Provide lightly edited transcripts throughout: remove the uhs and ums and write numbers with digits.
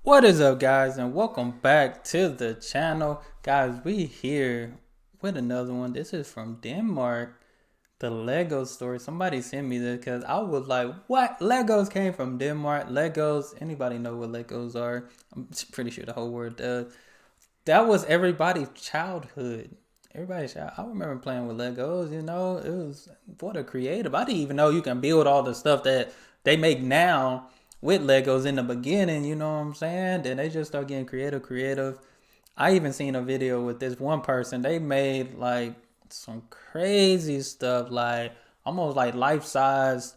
What is up, guys, and welcome back to the channel. Guys, we here with another one. This is from Denmark, the Lego story. Somebody sent me this because I was like, what? Legos came from Denmark. Legos, anybody know what Legos are? I'm pretty sure the whole world does. That was everybody's childhood. Everybody's child. I remember playing with Legos, it was for the creative. I didn't even know you can build all the stuff that they make now with Legos in the beginning, you know what I'm saying? Then they just start getting creative. I even seen a video with this one person. They made like some crazy stuff, like almost like life-size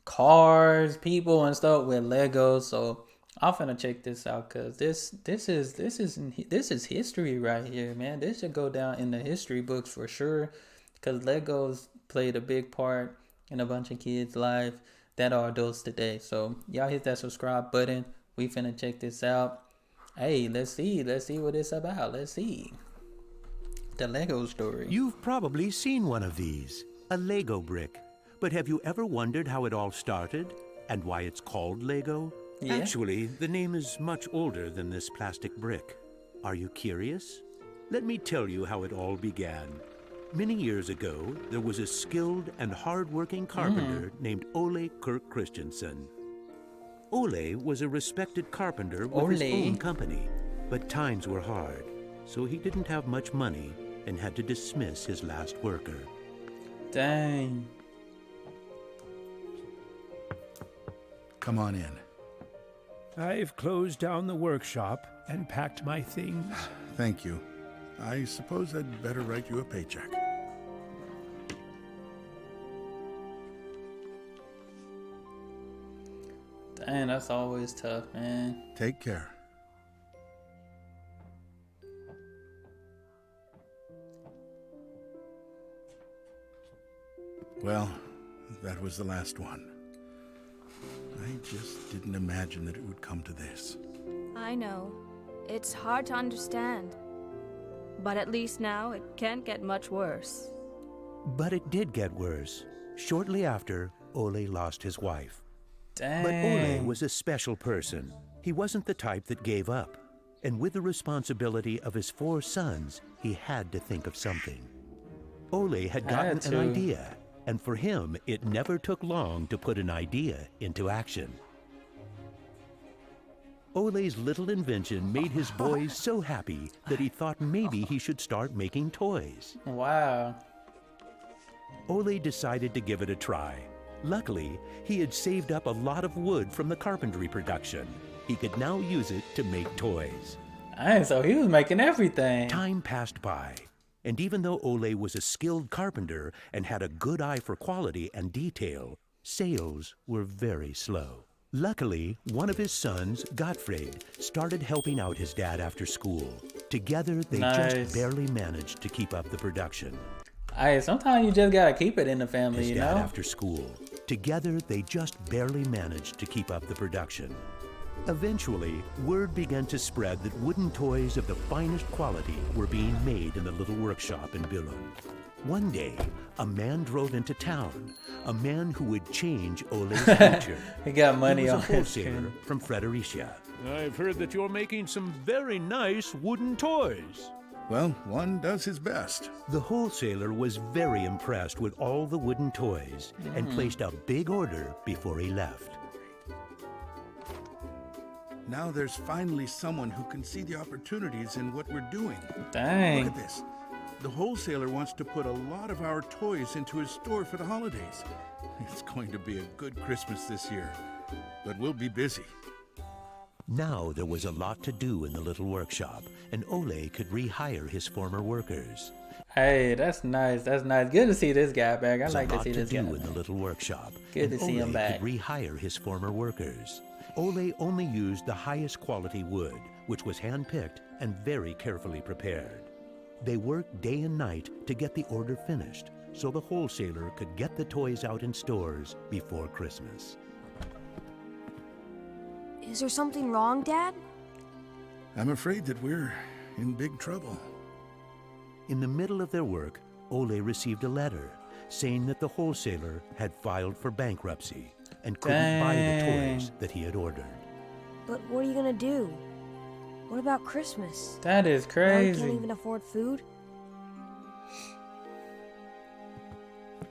cars, people and stuff with Legos. So I'm finna check this out because this is history right here, man. This should go down in the history books for sure because Legos played a big part in a bunch of kids' life that are adults today. So y'all hit that subscribe button. We finna check this out. Hey, let's see what it's about. Let's see the Lego story. You've probably seen one of these, a Lego brick. But have you ever wondered how it all started and why it's called Lego? Yeah. Actually, the name is much older than this plastic brick. Are you curious? Let me tell you how it all began. Many years ago, there was a skilled and hard-working carpenter named Ole Kirk Christensen. Ole was a respected carpenter with his own company, but times were hard, so he didn't have much money and had to dismiss his last worker. Dang. Come on in. I've closed down the workshop and packed my things. Thank you. I suppose I'd better write you a paycheck. Dang, that's always tough, man. Take care. Well, that was the last one. I just didn't imagine that it would come to this. I know. It's hard to understand. But at least now it can't get much worse. But it did get worse. Shortly after, Ole lost his wife. Dang. But Ole was a special person. He wasn't the type that gave up. And with the responsibility of his 4 sons, he had to think of something. Ole had gotten an idea, and for him, it never took long to put an idea into action. Ole's little invention made his boys so happy that he thought maybe he should start making toys. Wow. Ole decided to give it a try. Luckily, he had saved up a lot of wood from the carpentry production. He could now use it to make toys. Dang, so he was making everything. Time passed by, and even though Ole was a skilled carpenter and had a good eye for quality and detail, sales were very slow. Luckily, one of his sons, Gottfried, started helping out his dad after school. Together, they just barely managed to keep up the production. Hey, sometimes you just gotta keep it in the family, His you dad know? after school. Together, they just barely managed to keep up the production. Eventually, word began to spread that wooden toys of the finest quality were being made in the little workshop in Billund. One day, a man drove into town, a man who would change Ole's future. He got money He was on a his wholesaler chin. from Fredericia. I've heard that you're making some very nice wooden toys. Well, one does his best. The wholesaler was very impressed with all the wooden toys and placed a big order before he left. Now there's finally someone who can see the opportunities in what we're doing. Dang. Look at this. The wholesaler wants to put a lot of our toys into his store for the holidays. It's going to be a good Christmas this year, but we'll be busy. Now there was a lot to do in the little workshop, and Ole could rehire his former workers. Hey, that's nice. That's nice. Good to see this guy back. I like to see this guy. There was a lot to do in the little workshop. Good to and see him Ole back. could rehire his former workers. Ole only used the highest quality wood, which was hand-picked and very carefully prepared. They worked day and night to get the order finished, so the wholesaler could get the toys out in stores before Christmas. Is there something wrong, Dad? I'm afraid that we're in big trouble. In the middle of their work, Ole received a letter saying that the wholesaler had filed for bankruptcy and couldn't buy the toys that he had ordered. But what are you gonna do? What about Christmas? That is Now we crazy. can't even afford food?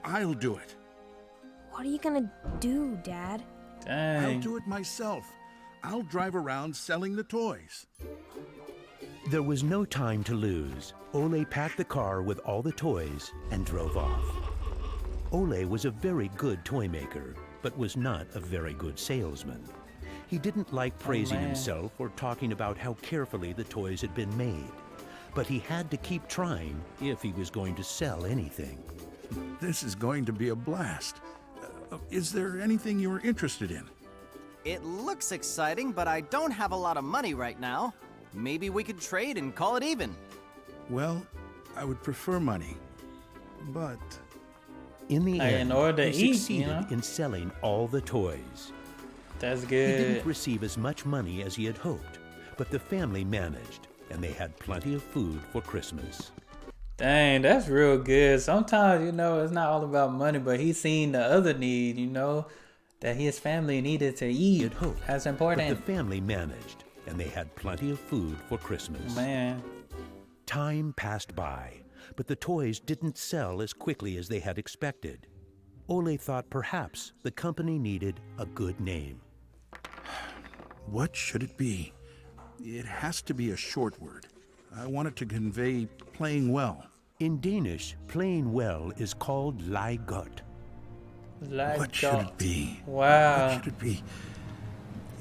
I'll do it. What are you gonna do, Dad? I'll Dang. do it myself. I'll drive around selling the toys. There was no time to lose. Ole packed the car with all the toys and drove off. Ole was a very good toy maker, but was not a very good salesman. He didn't like praising man. himself or talking about how carefully the toys had been made. But he had to keep trying if he was going to sell anything. This is going to be a blast. Is there anything you're interested in? It looks exciting, but I don't have a lot of money right now. Maybe we could trade and call it even. Well, I would prefer money, but In the Hey, end, in order to he eat, succeeded you know? in selling all the toys. That's He good. didn't receive as much money as he had hoped, but the family managed, and they had plenty of food for Christmas. Dang, that's real good. Sometimes, you know, it's not all about money, but he's seen the other need, you know, that his family needed to He eat. had hoped, That's but important. the family managed, and they had plenty of food for Christmas. Man. Time passed by, but the toys didn't sell as quickly as they had expected. Ole thought perhaps the company needed a good name. what should it be? It has to be a short word. I want it to convey playing well. In Danish, playing well is called lie godt. Like What should it be? Wow. What should it be?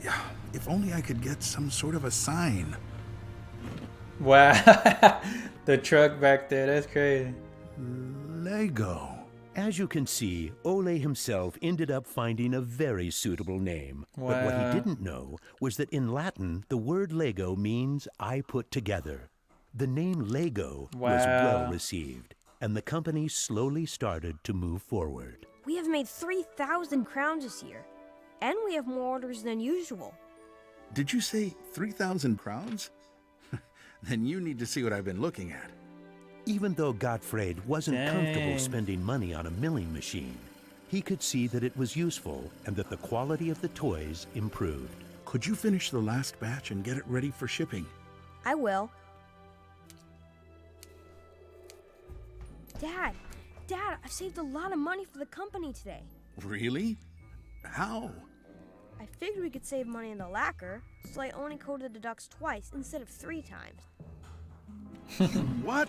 Yeah, if only I could get some sort of a sign. Wow. The truck back there, that's crazy. Lego. As you can see, Ole himself ended up finding a very suitable name. But what Wow. he didn't know was that in Latin, the word Lego means I put together. The name Lego was well Wow. received, and the company slowly started to move forward. We have made 3,000 crowns this year, and we have more orders than usual. Did you say 3,000 crowns? Then you need to see what I've been looking at. Even though Gottfried wasn't comfortable Dang. spending money on a milling machine, he could see that it was useful and that the quality of the toys improved. Could you finish the last batch and get it ready for shipping? I will. Dad, I've saved a lot of money for the company today. Really? How? I figured we could save money in the lacquer, so I only coated the ducks twice instead of 3 times. What?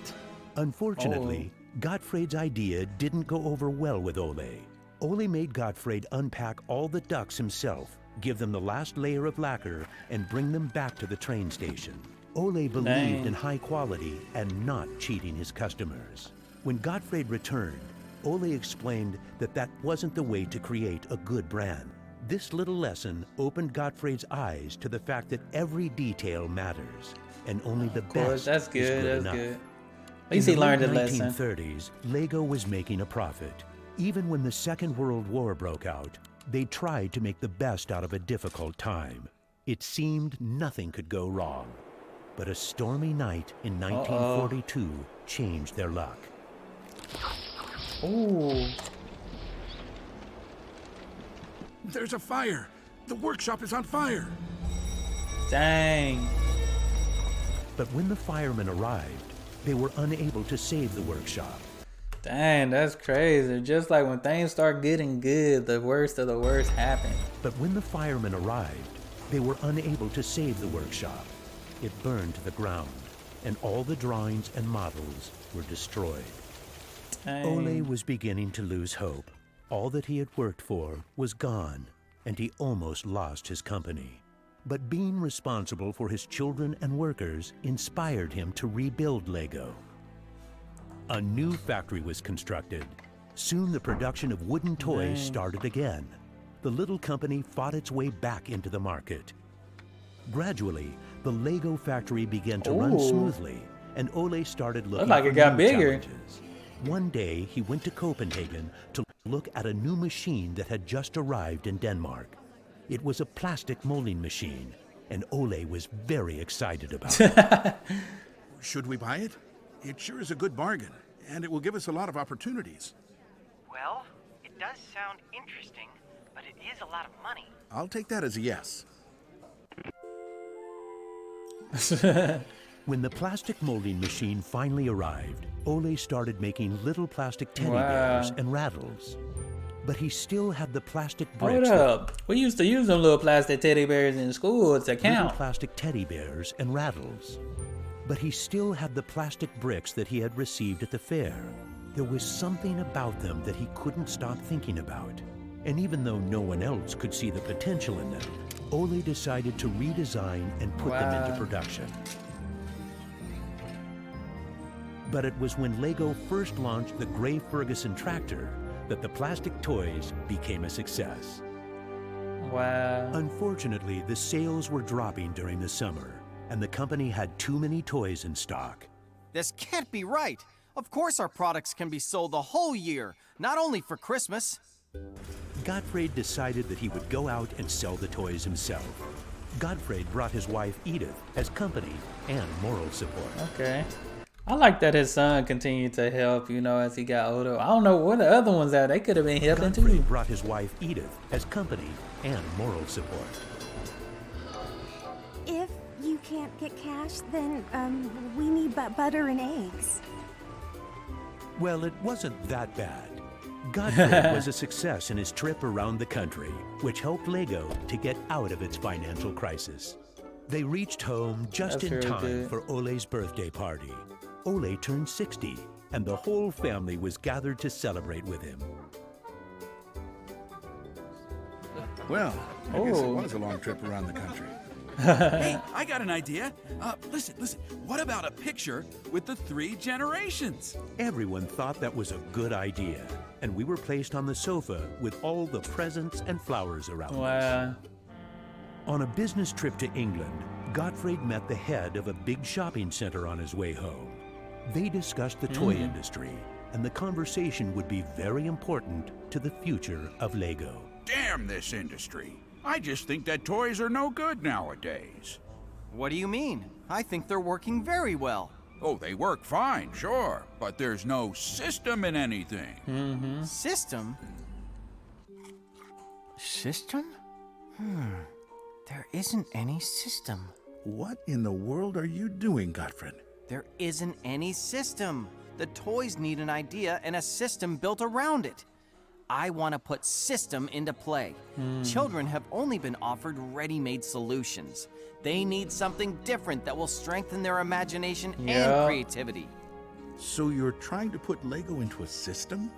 Unfortunately, Gottfried's idea didn't go over well with Ole. Ole made Gottfried unpack all the ducks himself, give them the last layer of lacquer, and bring them back to the train station. Ole believed Dang. in high quality and not cheating his customers. When Gottfried returned, Ole explained that that wasn't the way to create a good brand. This little lesson opened Gottfried's eyes to the fact that every detail matters, and only the Of course, best that's is good. good That's enough. good. At least he learned a In the lesson. 1930s, Lego was making a profit. Even when the Second World War broke out, they tried to make the best out of a difficult time. It seemed nothing could go wrong. But a stormy night in 1942 changed their luck. Ooh. There's a fire. The workshop is on fire. Dang. But when the firemen arrived, they were unable to save the workshop. Dang, that's crazy. Just like when things start getting good, the worst of the worst happen. But when the firemen arrived, they were unable to save the workshop. It burned to the ground, and all the drawings and models were destroyed. Dang. Ole was beginning to lose hope. All that he had worked for was gone, and he almost lost his company. But being responsible for his children and workers inspired him to rebuild Lego. A new factory was constructed. Soon the production of wooden toys Dang. started again. The little company fought its way back into the market. Gradually, the Lego factory began to run Ooh. smoothly, and Ole started looking like for it got new bigger. challenges. One day, he went to Copenhagen to look at a new machine that had just arrived in Denmark. It was a plastic molding machine, and Ole was very excited about it. Should we buy it? It sure is a good bargain, and it will give us a lot of opportunities. Well, it does sound interesting, but it is a lot of money. I'll take that as a yes. When the plastic molding machine finally arrived, Ole started making little plastic teddy bears and rattles. But he still had the plastic bricks. Hold up. We used to use them little plastic teddy bears in school to count. Little plastic teddy bears and rattles. But he still had the plastic bricks that he had received at the fair. There was something about them that he couldn't stop thinking about. And even though no one else could see the potential in them, Ole decided to redesign and put them into production. But it was when Lego first launched the Gray Ferguson tractor that the plastic toys became a success. Wow. Unfortunately, the sales were dropping during the summer, and the company had too many toys in stock. This can't be right. Of course our products can be sold the whole year, not only for Christmas. Gottfried decided that he would go out and sell the toys himself. Gottfried brought his wife Edith as company and moral support. Okay. I like that his son continued to help, you know, as he got older. I don't know where the other ones are. They could have been helping too. Gottfried brought his wife Edith as company and moral support. If you can't get cash, then we need butter and eggs. Well, it wasn't that bad. Gottfried was a success in his trip around the country, which helped Lego to get out of its financial crisis. They reached home just in time for Ole's birthday party. Ole turned 60, and the whole family was gathered to celebrate with him. Well, I guess it was a long trip around the country. Hey, I got an idea. Listen. What about a picture with the 3 generations? Everyone thought that was a good idea, and we were placed on the sofa with all the presents and flowers around us. On a business trip to England, Gottfried met the head of a big shopping center on his way home. They discussed the toy industry, and the conversation would be very important to the future of Lego. Damn this industry. I just think that toys are no good nowadays. What do you mean? I think they're working very well. Oh, they work fine, sure, but there's no system in anything. System? System? There isn't any system. What in the world are you doing, Gottfried? There isn't any system. The toys need an idea and a system built around it. I want to put system into play. Children have only been offered ready-made solutions. They need something different that will strengthen their imagination and creativity. So you're trying to put Lego into a system?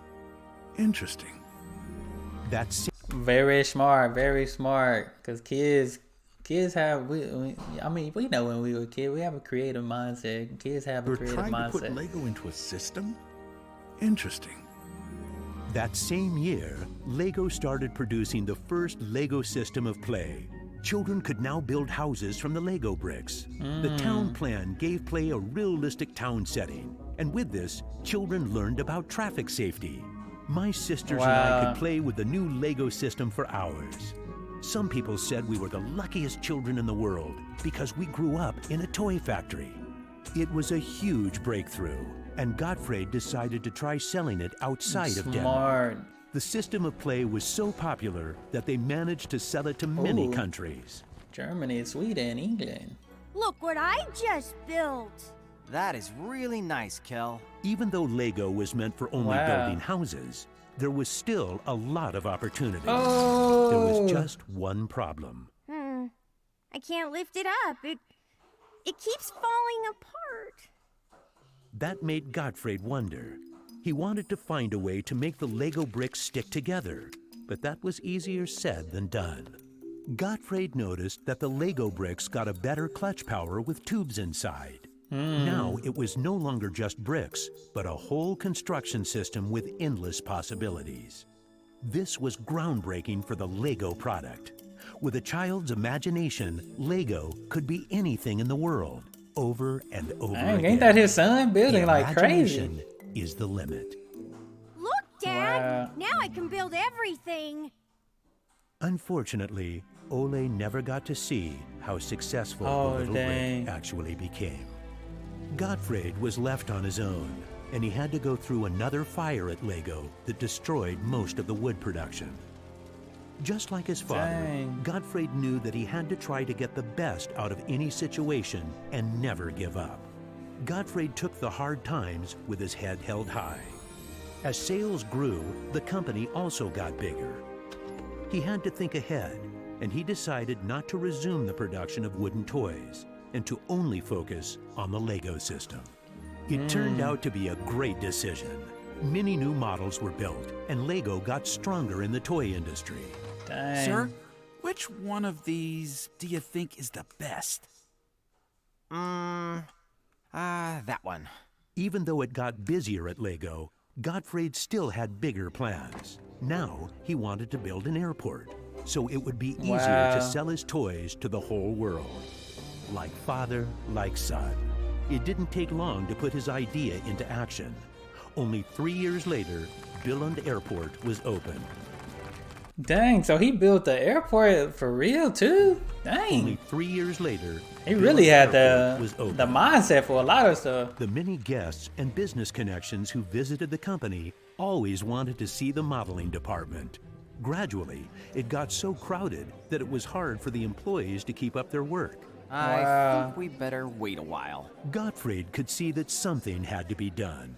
Interesting. That's very smart, very smart. Because kids have, we know when we were kids, we have a creative mindset. Kids have a creative mindset. You're trying to put Lego into a system? Interesting. That same year, Lego started producing the first Lego system of play. Children could now build houses from the Lego bricks. The town plan gave play a realistic town setting. And with this, children learned about traffic safety. My sisters and I could play with the new Lego system for hours. Some people said we were the luckiest children in the world because we grew up in a toy factory. It was a huge breakthrough, and Gottfried decided to try selling it outside of Denmark. The system of play was so popular that they managed to sell it to many countries. Germany, Sweden, England. Look what I just built. That is really nice, Kel. Even though Lego was meant for only building houses, there was still a lot of opportunities. There was just one problem. I can't lift it up. It keeps falling apart. That made Gottfried wonder. He wanted to find a way to make the Lego bricks stick together, but that was easier said than done. Gottfried noticed that the Lego bricks got a better clutch power with tubes inside. Now it was no longer just bricks, but a whole construction system with endless possibilities. This was groundbreaking for the Lego product. With a child's imagination, Lego could be anything in the world, over and over again. Ain't that his son building like crazy? Imagination is the limit. Look, Dad! Now I can build everything. Unfortunately, Ole never got to see how successful the little brick actually became. Gottfried was left on his own, and he had to go through another fire at Lego that destroyed most of the wood production. Just like his father, Dang. Gottfried knew that he had to try to get the best out of any situation and never give up. Gottfried took the hard times with his head held high. As sales grew, the company also got bigger. He had to think ahead, and he decided not to resume the production of wooden toys and to only focus on the Lego system. It turned out to be a great decision. Many new models were built, and Lego got stronger in the toy industry. Dang. Sir, which one of these do you think is the best? That one. Even though it got busier at Lego, Gottfried still had bigger plans. Now he wanted to build an airport, so it would be easier Wow. to sell his toys to the whole world. Like father, like son. It didn't take long to put his idea into action. Only 3 years later, Billund Airport was open. Dang, so he built the airport for real too? Dang. Only 3 years later, He really Billund had Airport was open. the mindset for a lot of stuff. The many guests and business connections who visited the company always wanted to see the modeling department. Gradually, it got so crowded that it was hard for the employees to keep up their work. I think we better wait a while. Gottfried could see that something had to be done.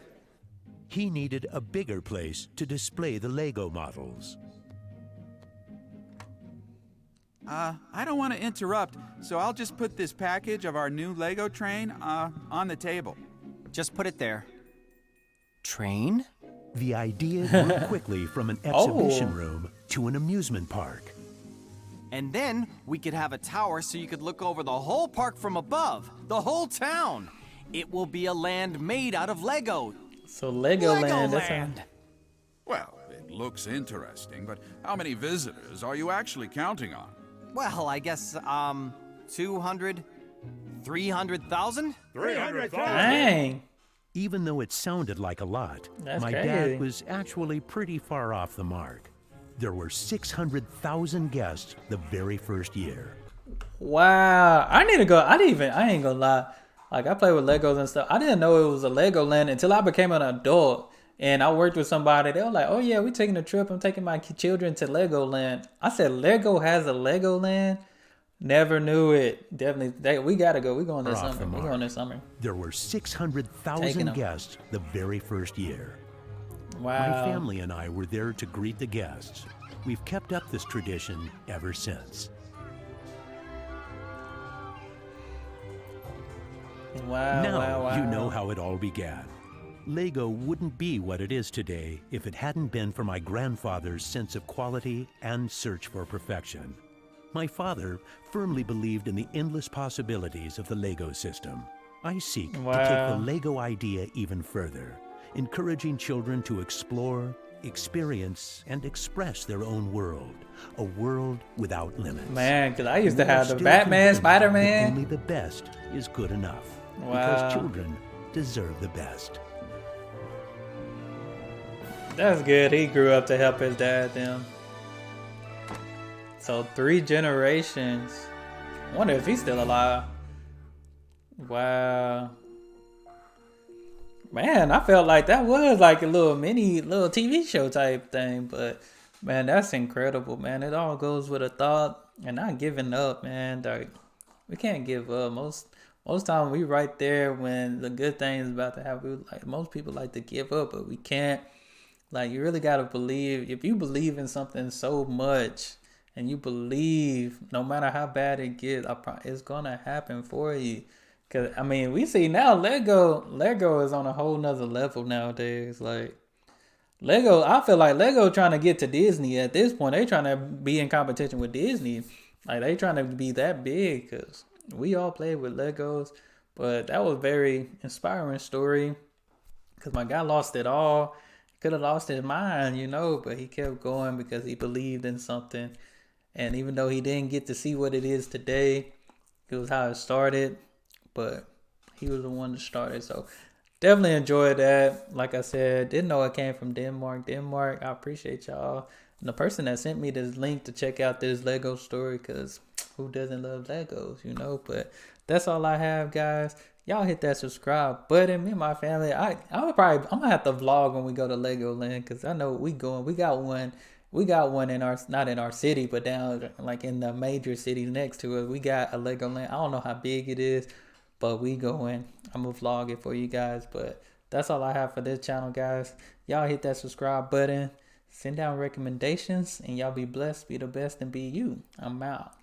He needed a bigger place to display the Lego models. I don't want to interrupt, so I'll just put this package of our new Lego train on the table. Just put it there. Train? The idea grew quickly from an exhibition room to an amusement park. And then we could have a tower so you could look over the whole park from above, the whole town. It will be a land made out of Lego. So Legoland. Legoland. Well, it looks interesting, but how many visitors are you actually counting on? Well, I guess, 200, 300,000? Dang. Even though it sounded like a lot, That's my crazy. dad was actually pretty far off the mark. There were 600,000 guests the very first year. Wow. I need to go. I ain't gonna lie. Like, I play with Legos and stuff. I didn't know it was a Legoland until I became an adult. And I worked with somebody. They were like, oh, yeah, we're taking a trip. I'm taking my children to Legoland. I said, Lego has a Legoland? Never knew it. Definitely. We got to go. We're going this summer. We're going this summer. There were Taking 600,000 them. guests the very first year. Wow. My family and I were there to greet the guests. We've kept up this tradition ever since. Wow, Now wow, wow. you know how it all began. Lego wouldn't be what it is today if it hadn't been for my grandfather's sense of quality and search for perfection. My father firmly believed in the endless possibilities of the Lego system. I seek to take the Wow. Lego idea even further, encouraging children to explore, experience, and express their own world, a world without limits. Man, because I used to We are have the still Batman, convinced that Spider-Man. only the best is good enough. Wow. Because children deserve the best. That's good. He grew up to help his dad them. So 3 generations. I wonder if he's still alive. Wow. Man, I felt like that was like a little TV show type thing. But man, that's incredible, man. It all goes with a thought and not giving up, man. Like, we can't give up. Most time we right there when the good thing is about to happen. Like, most people like to give up, but we can't. Like, you really gotta believe. If you believe in something so much, and you believe no matter how bad it gets, it's gonna happen for you. Cause I mean, we see now Lego is on a whole nother level nowadays. Like, Lego, I feel like Lego trying to get to Disney at this point. They trying to be in competition with Disney. Like, they trying to be that big. Cause we all played with Legos, but that was a very inspiring story. Cause my guy lost it all. Could have lost his mind, but he kept going because he believed in something. And even though he didn't get to see what it is today, it was how it started, but he was the one that started. So definitely enjoyed that. Like I said, didn't know it came from Denmark. I appreciate y'all. And the person that sent me this link to check out this Lego story, because who doesn't love Legos, But that's all I have, guys. Y'all hit that subscribe button. Me and my family, I'm gonna have to vlog when we go to Legoland, because I know we going. We got one We got one in our, not in our city, but down like in the major cities next to us. We got a Legoland. I don't know how big it is, but we going. I'm gonna vlog it for you guys. But that's all I have for this channel, guys. Y'all hit that subscribe button, send down recommendations, and y'all be blessed, be the best, and be you. I'm out.